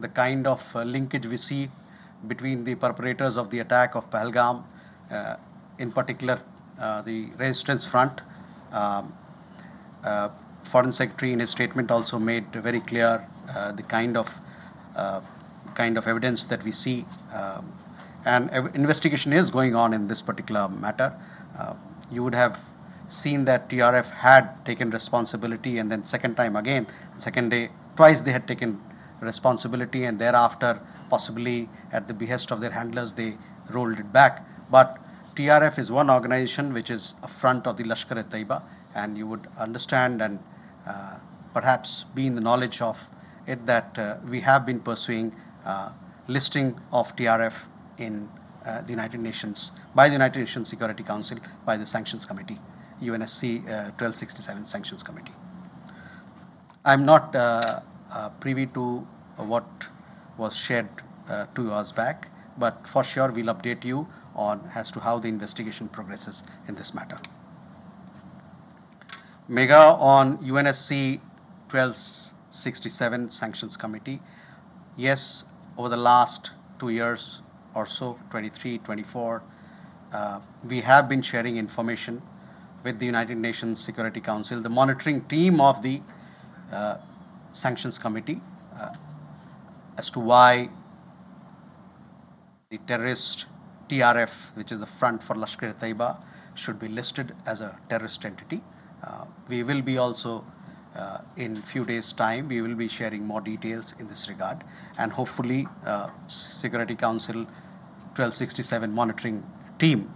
the kind of linkage we see between the perpetrators of the attack of Pahalgam, in particular the resistance front. Um, Foreign Secretary in his statement also made very clear the uh, kind of evidence that we see, and investigation is going on in this particular matter. You would have seen that TRF had taken responsibility, and then second time again, second day, twice they had taken responsibility, and thereafter, possibly at the behest of their handlers, they rolled it back. But TRF is one organization which is a front of the Lashkar-e-Taiba, and you would understand and perhaps be in the knowledge of it that we have been pursuing listing of TRF in the United Nations, by the United Nations Security Council, by the Sanctions Committee, UNSC 1267 Sanctions Committee. I'm not privy to what was shared 2 hours back, but for sure we'll update you on as to how the investigation progresses in this matter. Mega on UNSC 1267 Sanctions Committee. Yes, over the last 2 years or so, 23, 24, we have been sharing information with the United Nations Security Council, the monitoring team of the Sanctions Committee, as to why the terrorist TRF, which is the front for Lashkar-e-Taiba, should be listed as a terrorist entity. We will be also, in few days' time, we will be sharing more details in this regard, and hopefully Security Council 1267 monitoring team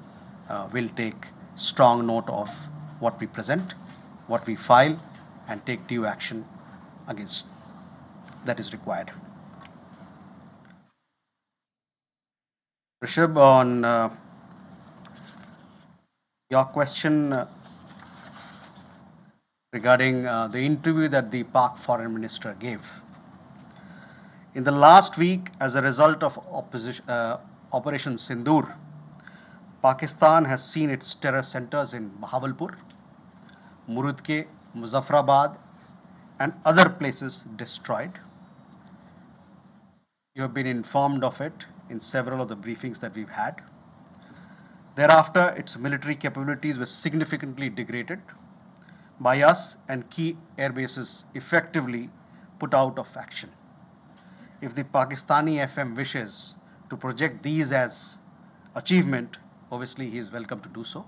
will take strong note of what we present, what we file, and take due action against that is required. Rishabh, on your question regarding the interview that the Pak Foreign Minister gave. In the last week, as a result of Operation Sindoor, Pakistan has seen its terror centers in Bahawalpur, Murudke, Muzaffarabad, and other places destroyed. You have been informed of it in several of the briefings that we've had. Thereafter, its military capabilities were significantly degraded by us, and key air bases effectively put out of action. If the Pakistani FM wishes to project these as achievement, obviously he is welcome to do so.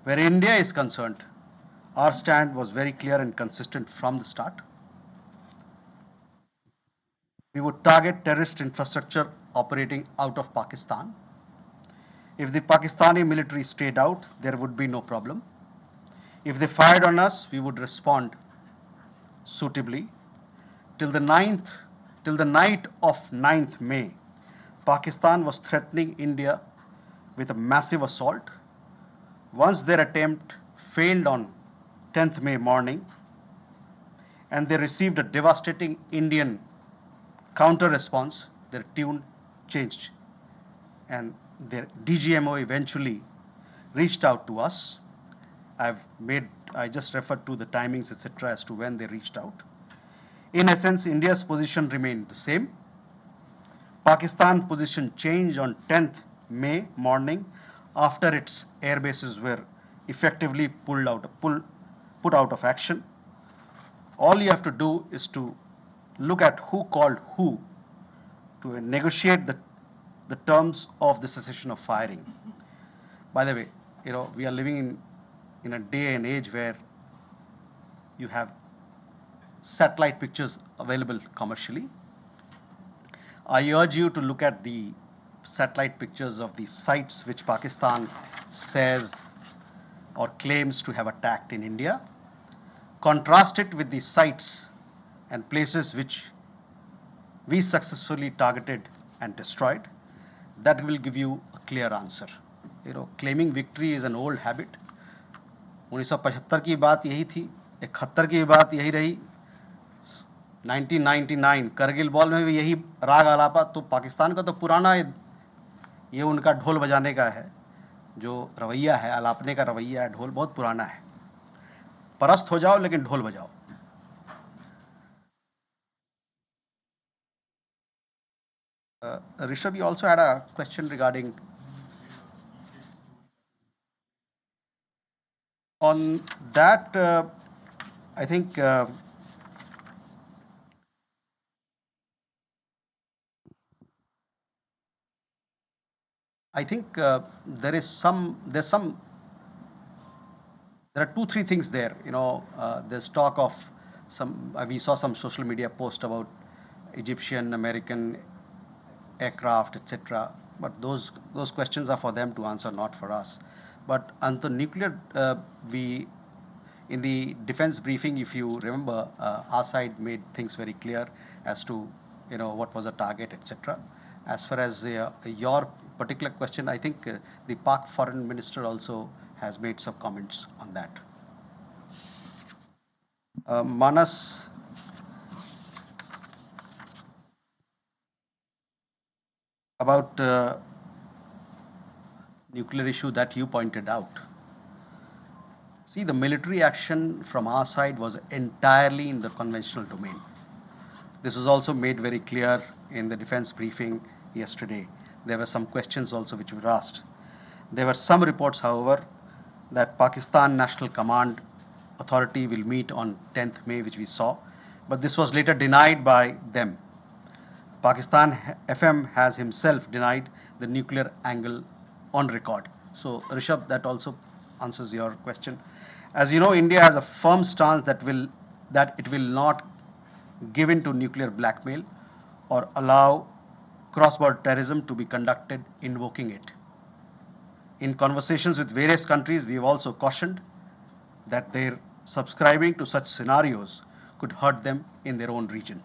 Where India is concerned, our stand was very clear and consistent from the start. We would target terrorist infrastructure operating out of Pakistan. If the Pakistani military stayed out, there would be no problem. If they fired on us, we would respond suitably. Till the night of 9th May, Pakistan was threatening India with a massive assault. Once their attempt failed on 10th May morning, and they received a devastating Indian counter response, their tune changed, and their DGMO eventually reached out to us. I just referred to the timings, etc., as to when they reached out. In essence, India's position remained the same. Pakistan's position changed on 10th May morning after its air bases were effectively put out of action. All you have to do is to look at who called who to negotiate the terms of the cessation of firing. By the way, we are living in a day and age where you have satellite pictures available commercially. I urge you to look at the satellite pictures of the sites which Pakistan says or claims to have attacked in India. Contrast it with the sites and places which we successfully targeted and destroyed. That will give you a clear answer. Claiming victory is an old habit. 1975 की बात यही थी, 71 की बात यही रही, 1999 Kargil war में भी यही राग आलापा. तो पाकिस्तान का तो पुराना ये उनका ढोल बजाने का है, जो रवैया है, आलापने का रवैया है, ढोल बहुत पुराना है. परस्त हो जाओ लेकिन ढोल बजाओ. Rishabh, you also had a question regarding on that. I think I think there are two three things there. There's talk of some. We saw some social media post about Egyptian American aircraft, etc. But those questions are for them to answer, not for us. But on the nuclear, we in the defense briefing, if you remember, our side made things very clear as to what was the target, etc. As far as your particular question, I think the Pak foreign minister also has made some comments on that. Manas, about nuclear issue that you pointed out. See, the military action from our side was entirely in the conventional domain. This was also made very clear in the defense briefing yesterday. There were some questions also which were asked. There were some reports, however, that Pakistan National Command Authority will meet on 10th May, which we saw, but this was later denied by them. Pakistan FM has himself denied the nuclear angle on record. So, Rishabh, that also answers your question. As you know, India has a firm stance that it will not give in to nuclear blackmail or allow cross-border terrorism to be conducted invoking it. In conversations with various countries, we have also cautioned that their subscribing to such scenarios could hurt them in their own region.